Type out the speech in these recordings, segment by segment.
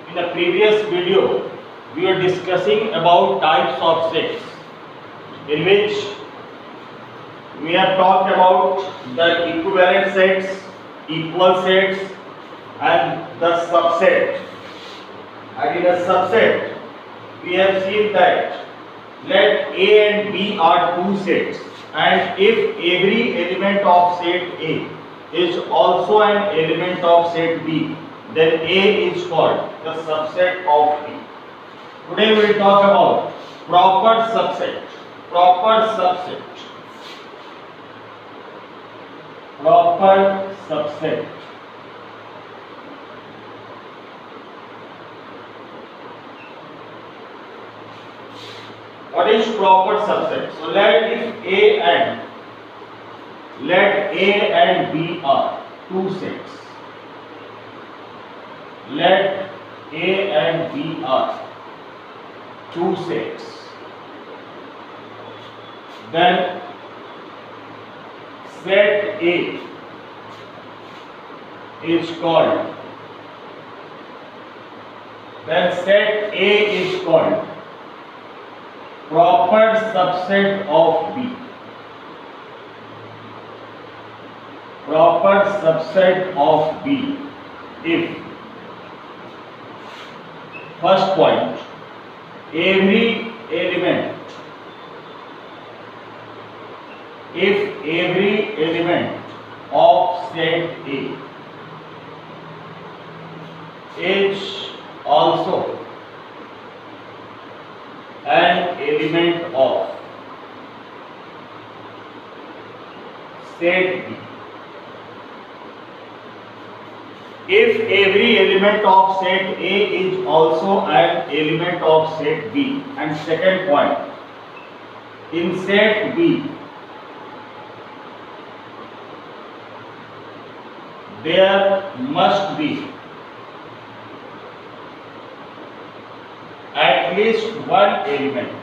In the previous video, we were discussing about types of sets, in which we have talked about the equivalent sets, equal sets, and the subset. And in a subset, we have seen that let A and B are two sets, and if every element of set A is also an element of set B, then A is called the subset of B. Today we will talk about proper subset. Proper subset. Proper subset. What is proper subset? So let A and B are two sets. Let A and B are two sets. Then set A is called. Proper subset of B. Proper subset of B if, first point, every element of set A is also an element of set B. If every element of set A is also an element of set B, and second point, in set B there must be at least one element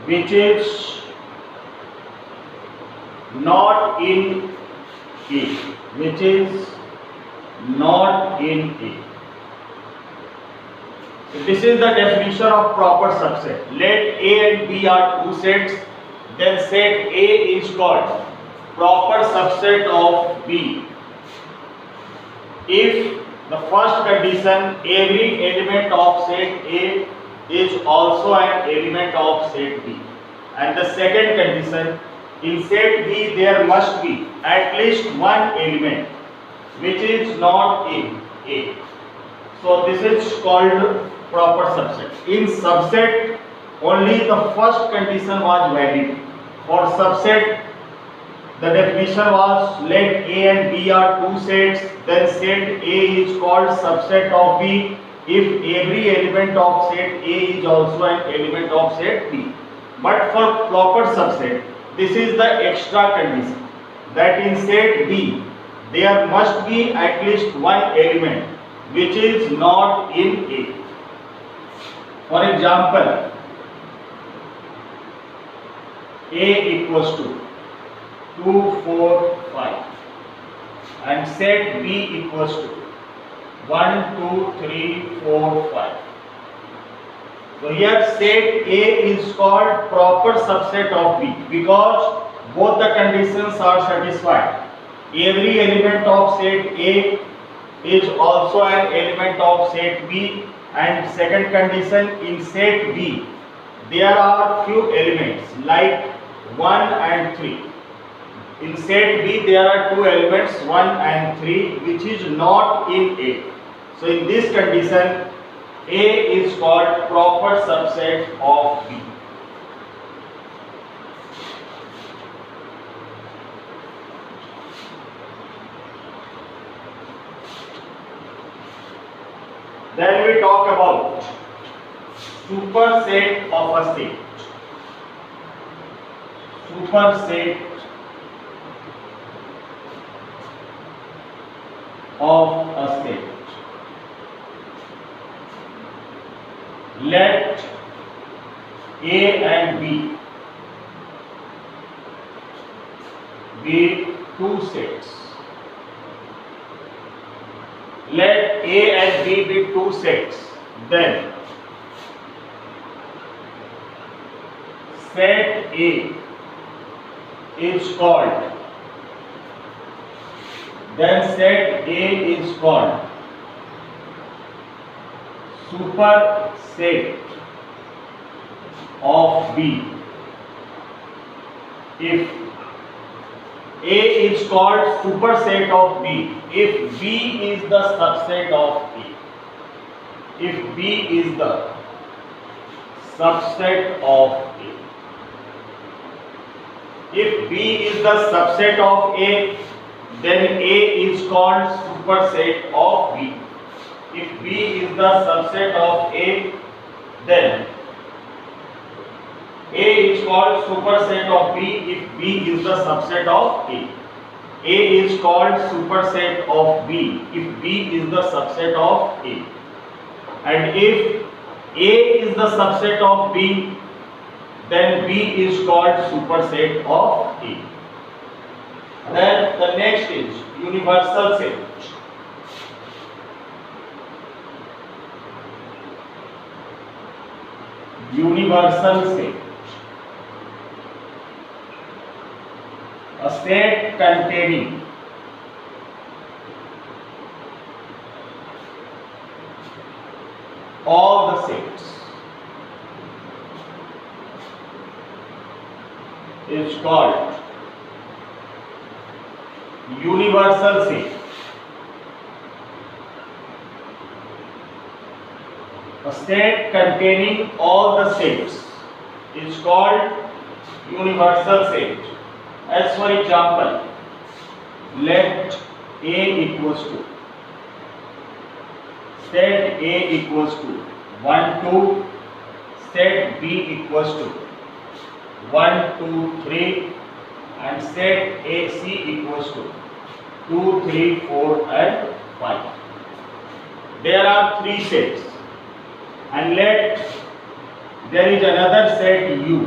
which is not in A, which is not in A. So this is the definition of proper subset. Let A and B are two sets, then set A is called proper subset of B if the first condition, every element of set A is also an element of set B, and the second condition, in set B there must be at least one element which is not in A. So this is called proper subset. In subset, only the first condition was valid. For subset, the definition was let A and B are two sets, then set A is called subset of B if every element of set A is also an element of set B. But for proper subset, this is the extra condition, that in set B there must be at least one element which is not in A. For example, A equals to 2, 4, 5 and set B equals to 1, 2, 3, 4, 5. So here set A is called proper subset of B because both the conditions are satisfied. Every element of set A is also an element of set B, and second condition, in set B there are few elements like 1 and 3. In set B there are two elements 1 and 3 which is not in A. So in this condition A is called proper subset of B. Then we talk about superset of a set. Superset of a set. Let A and B be two sets. Let A and B be two sets. Then set A is called. Then set A is called superset of B. If A is called superset of B, if B is the subset of A. If B is the subset of A. If B is the subset of A, then A is called superset of B. If B is the subset of A, then A is called superset of B if B is the subset of A. A is called superset of B if B is the subset of A. And if A is the subset of B, then B is called superset of A. Then the next is universal set. Universal set. A set containing all the sets is called universal set. A set containing all the sets is called universal set. As for example, let A equals to set A equals to 1, 2, set B equals to 1, 2, 3, and set AC equals to 2, 3, 4 and 5. There are three sets, and let there is another set U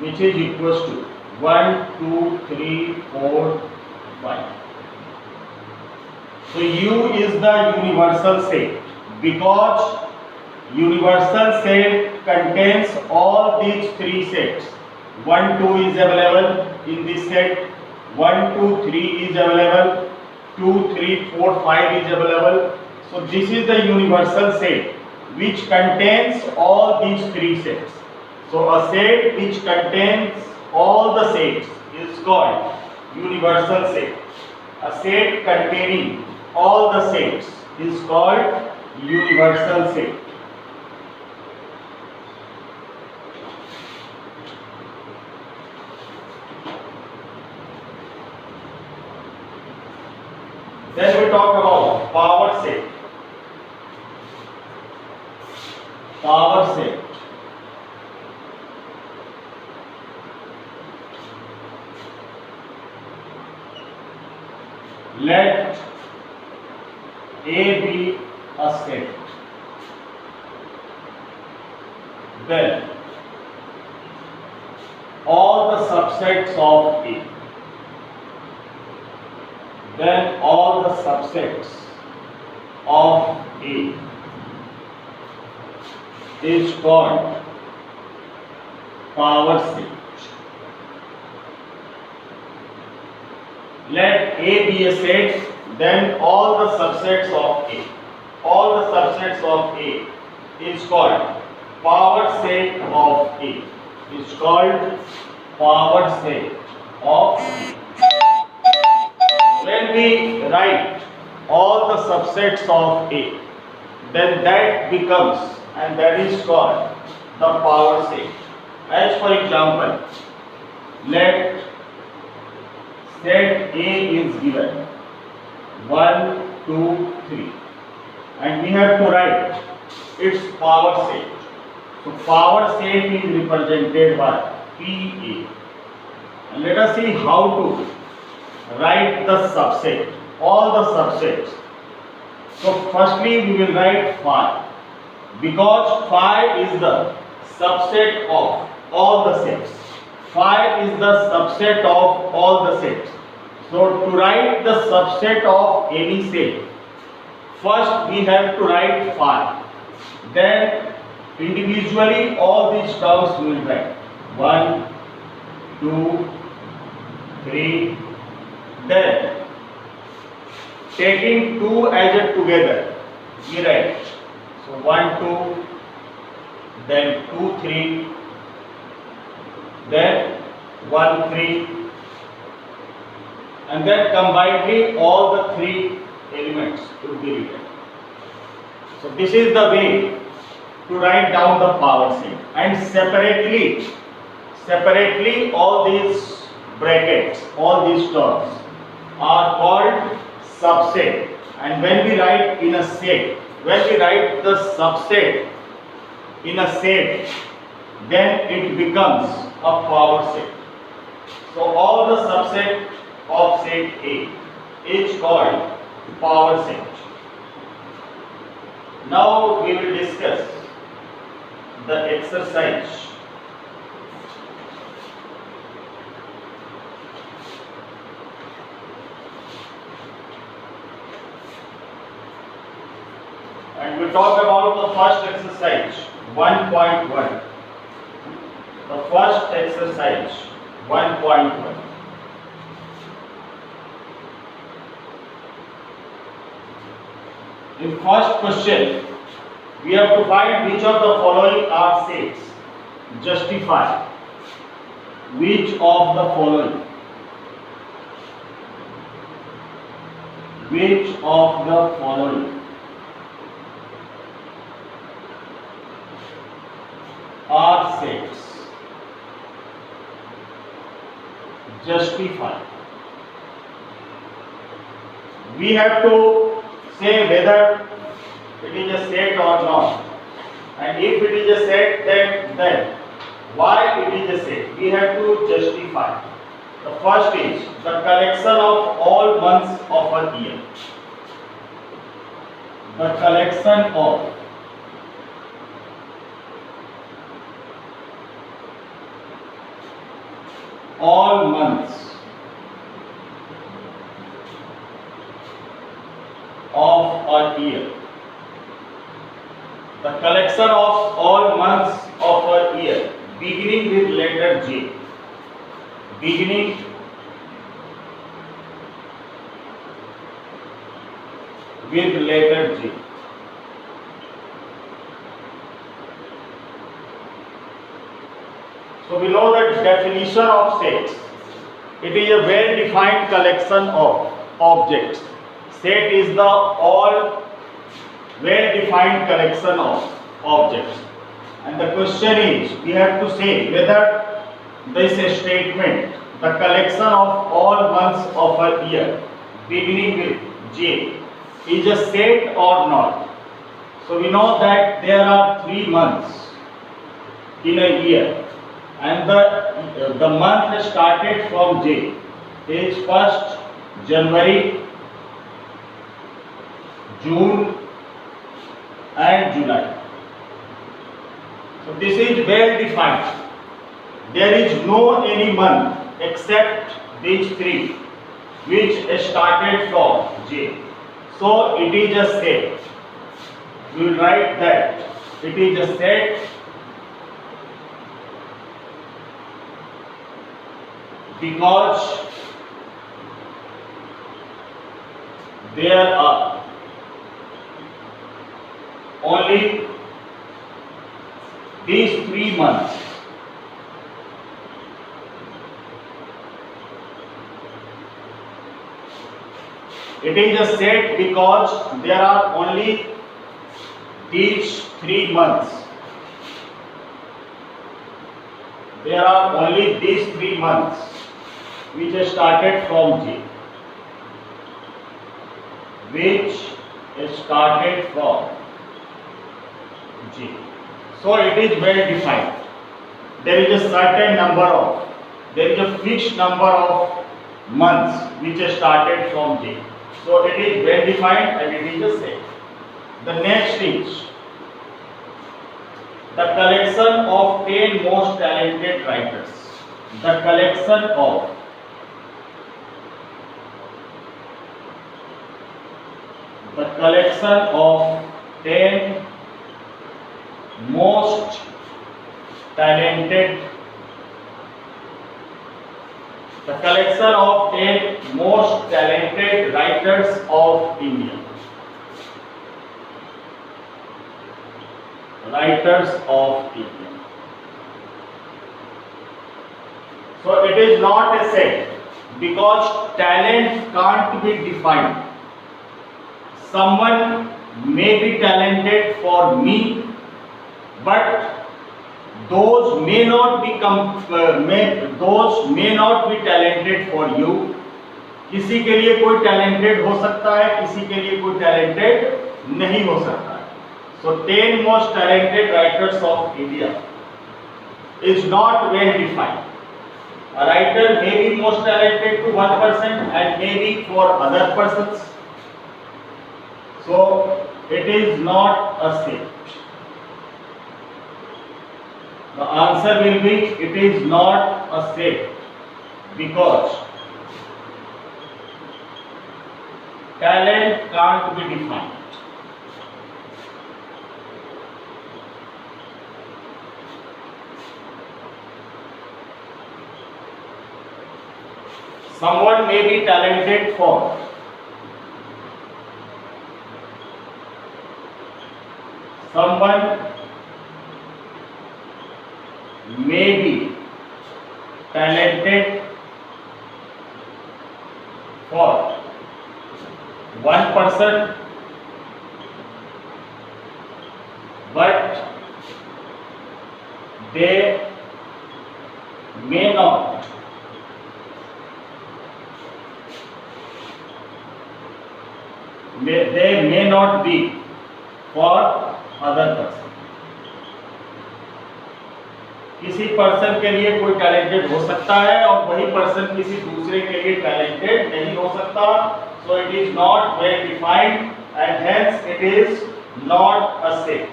which is equals to 1, 2, 3, 4, 5. So U is the universal set because universal set contains all these three sets. 1, 2 is available in this set, 1, 2, 3 is available, 2, 3, 4, 5 is available. So this is the universal set which contains all these three sets. So a set which contains all the sets is called universal set. A set containing all the sets is called universal set. Then we talk about power set. Power set. Let A be a set. Then all the subsets of A. Then all the subsets of A is called power set. Let A be a set, then all the subsets of A. All the subsets of A is called power set of A. Is called power set of A. When we write all the subsets of A, then that becomes, and that is called the power set. As for example, let set A is given 1, 2, 3, and we have to write its power set. So power set is represented by PA. And let us see how to write the subset, all the subsets. So firstly we will write phi, because phi is the subset of all the sets. Phi is the subset of all the sets. So to write the subset of any set, first we have to write phi. Then individually all these terms we will write. 1, 2, 3. Then taking 2 as a together, we write. So 1, 2, then 2, 3, then 1, 3, and then combinedly all the 3 elements will be written. So this is the way to write down the power set, and separately all these brackets, all these terms are called subset. And when we write in a set, when we write the subset in a set, then it becomes a power set. So all the subset of set A is called power set. Now we will discuss the exercise. And we talk about the first exercise, 1.1. The first exercise, 1.1. In first question, we have to find which of the following are sets. Justify. Which of the following? Which of the following are sets? Justify. We have to say whether it is a set or not, and if it is a set, then why it is a set, we have to justify. The first is the collection of all months of a year. The collection of all months of a year. The collection of all months of a year, beginning with letter J. Beginning with letter J. So we know that definition of sets. It is a well-defined collection of objects. Set is the all well-defined collection of objects. And the question is, we have to say whether this statement, the collection of all months of a year, beginning with J, is a set or not. So we know that there are 3 months in a year, and the month started from J is 1st January, June and July. So this is well defined. There is no any month except these 3 which started from J. So it is a set. We will write that it is a set because there are only these 3 months. It is a set because there are only these 3 months. There are only these 3 months which started from J. Which started from J. So it is well defined. There is a certain number of, there is a fixed number of months which started from J. So it is well defined and it is a set. The next is the collection of 10 most talented writers. The collection of The collection of 10 most talented the collection of 10 most talented writers of India. Writers of India. So it is not a set because talent can't be defined. Someone may be talented for me, but those may not be talented for you. किसी के लिए कोई talented हो सकता है, किसी के लिए कोई talented नहीं हो सकता है. So 10 most talented writers of India is not well defined. A writer may be most talented to one person and maybe for other persons. So it is not a set. The answer will be it is not a set because talent can't be defined. Someone may be talented for someone may be talented for one person, but they may not be for other person. किसी person के लिए कोई talented हो सकता है और वही person किसी दूसरे के लिए टैलेंटेड नहीं हो सकता. So it is not well defined and hence it is not a set.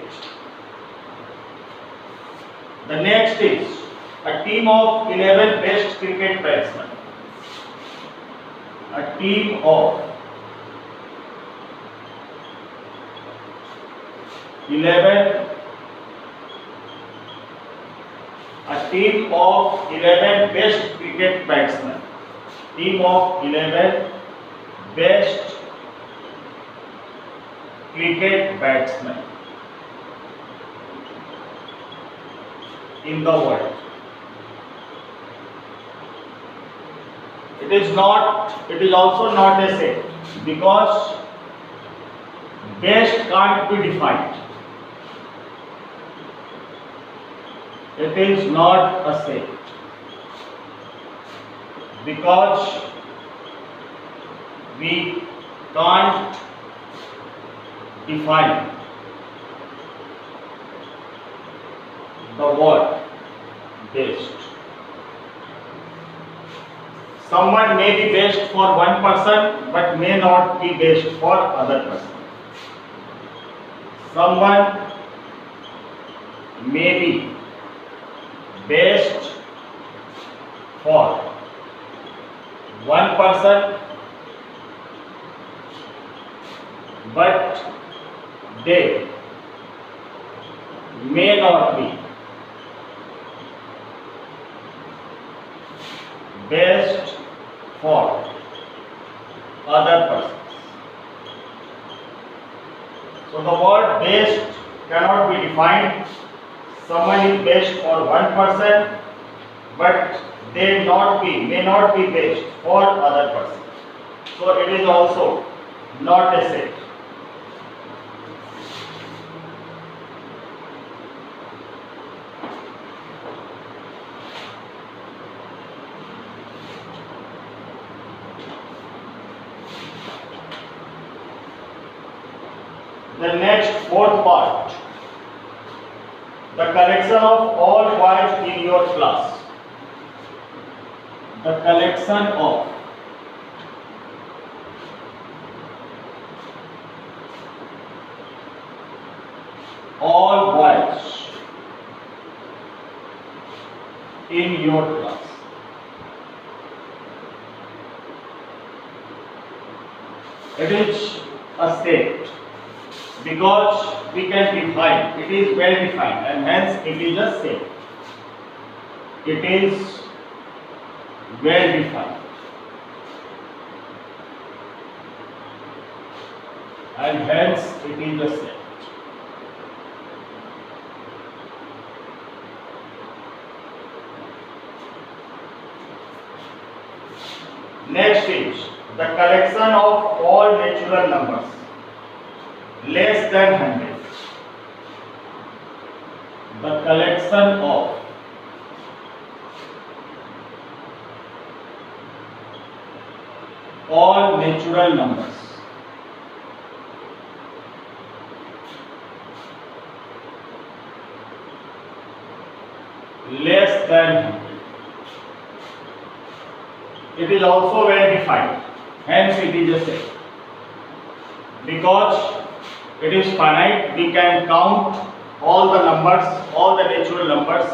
The next is a team of 11 best cricket batsmen. A team of 11 best cricket batsmen. Team of 11 best cricket batsmen in the world. It is also not a set because best can't be defined. It is not a set because we can't define the word best. Someone may be best for one person but may not be best for other person. Someone may be best for one person but they may not be best for other persons. So the word best cannot be defined. Someone is best for one person but may not be best for other person. So it is also not a set. The next fourth part, the collection of all boys in your class. The collection of all boys in your class. It is a set because we can define, it is well defined and hence it is a set. It is well defined and hence it is a set. Next is the collection of all natural numbers less than 100. The collection of all natural numbers less than 100. It is also well defined, hence it is a set. Because it is finite, we can count all the numbers, all the natural numbers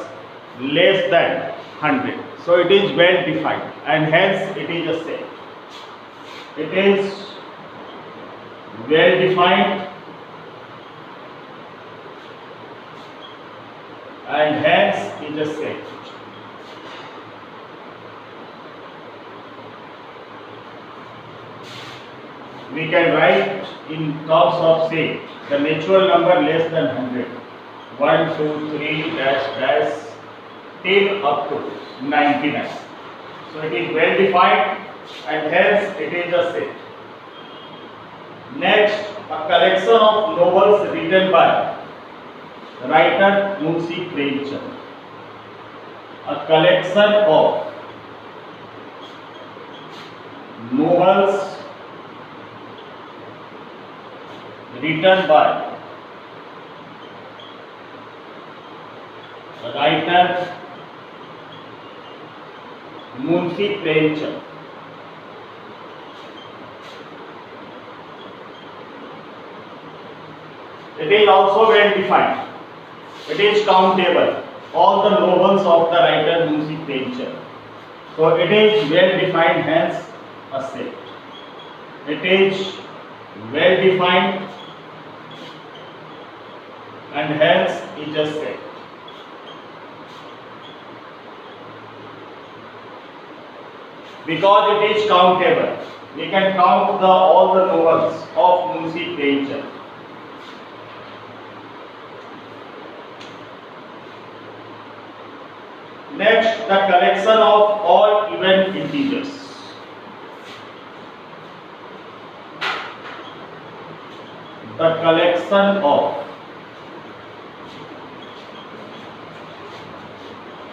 less than 100. So it is well defined and hence it is a set. It is well defined and hence it is a set. We can write in terms of say the natural number less than 100, 1, 2, 3, dash dash till up to 99. So it is well defined and hence it is a set. Next, a collection of novels written by writer Munshi Premchand. A collection of novels written by writer Munshi Premchand. It is also well defined. It is countable. All the novels of the writer Munshi Premchand. So it is well defined, hence a set. It is well defined and hence is a set. Because it is countable, we can count all the novels of Munshi Premchand. Next, the collection of all even integers. The collection of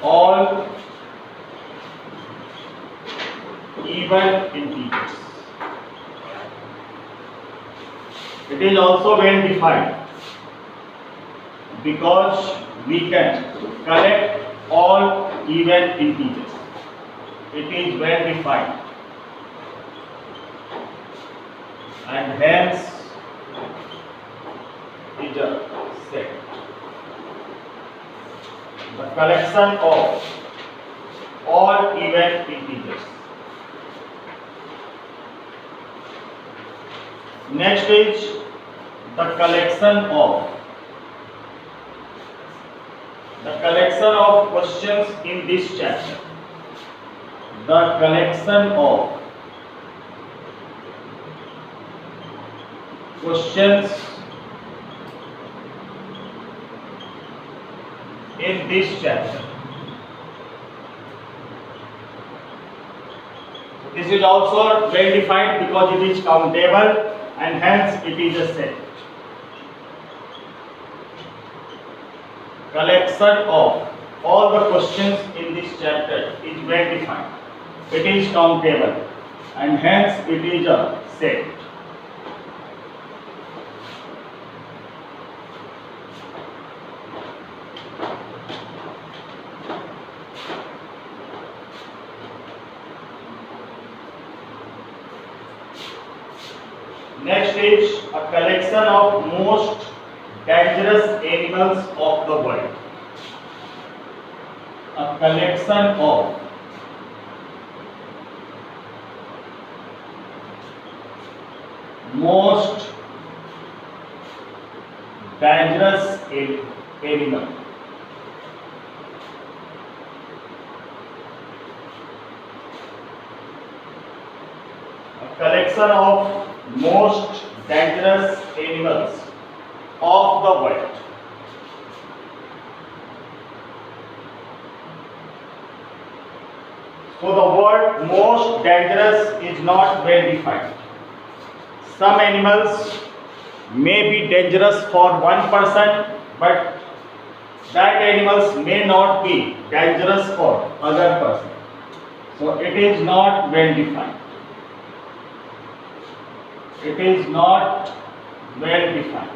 all even integers. It is also well defined because we can collect all even integers. It is well defined and hence is a set. The collection of all even integers. Next is the collection of questions in this chapter. The collection of questions in this chapter. This is also well defined because it is countable and hence it is a set. Collection of all the questions in this chapter is well defined. It is countable and hence it is a set. Next is a collection of most dangerous animals of the world. A collection of most dangerous animal. A collection of most dangerous animals of the world. So the word most dangerous is not well defined. Some animals may be dangerous for one person, but that animals may not be dangerous for other person. So it is not well defined. It is not well defined.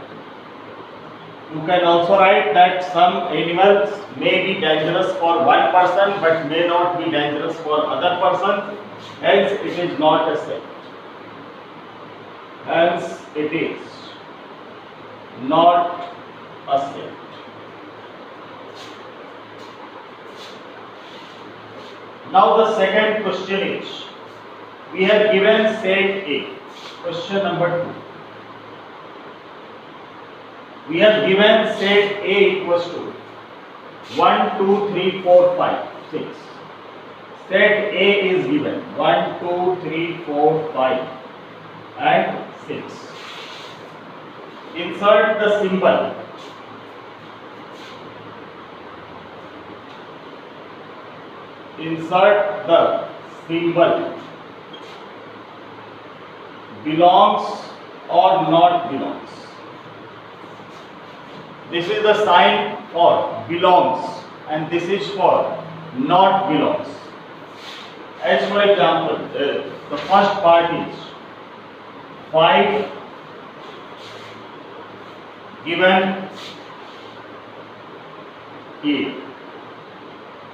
You can also write that some animals may be dangerous for one person but may not be dangerous for other person, hence it is not a set. Hence it is not a set. Now the second question is, we have given set A. Question number 2. We have given set A equals to 1, 2, 3, 4, 5, 6. Set A is given 1, 2, 3, 4, 5 and 6. Insert the symbol. Insert the symbol belongs or not belongs. This is the sign for belongs and this is for not belongs. As for example, the first part is 5 given A.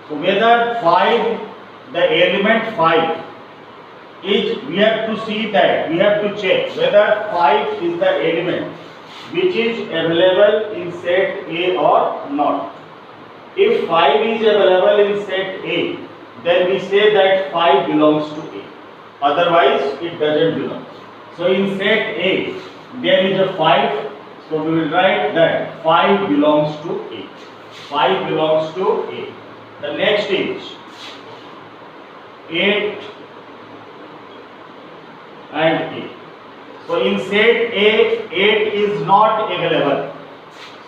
So whether 5, the element 5 is, we have to see that, we have to check whether 5 is the element which is available in set A or not. If 5 is available in set A, then we say that 5 belongs to A. Otherwise, it doesn't belong. So in set A, there is a 5. So we will write that 5 belongs to A. 5 belongs to A. The next is 8 and A. So in set A, 8 is not available.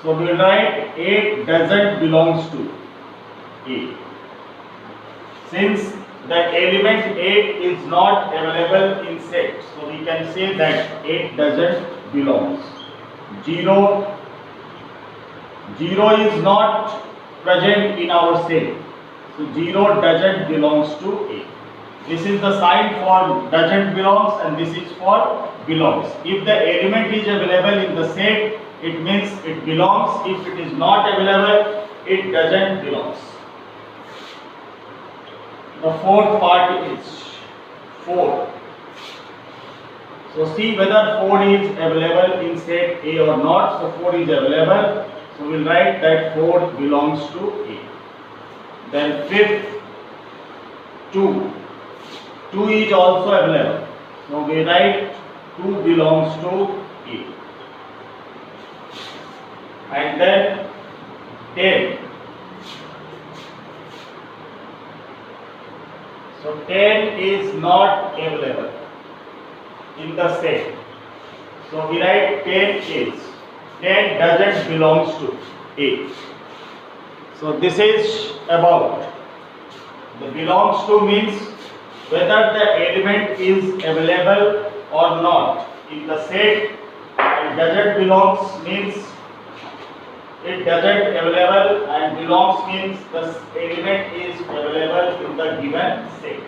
So we will write 8 doesn't belongs to A. Since the element 8 is not available in set, so we can say that 8 doesn't belongs. 0 is not present in our set. So 0 doesn't belongs to A. This is the sign for doesn't belongs and this is for belongs. If the element is available in the set, it means it belongs. If it is not available, it doesn't belongs. The fourth part is 4. So see whether 4 is available in set A or not. So 4 is available. So we will write that 4 belongs to A. Then fifth, 2. 2 is also available. So we write 2 belongs to A. And then 10. So 10 is not available in the set. So we write 10 doesn't belongs to A. So this is about the belongs to means whether the element is available or not in the set, and doesn't belongs means it doesn't available, and belongs means the element is available in the given set.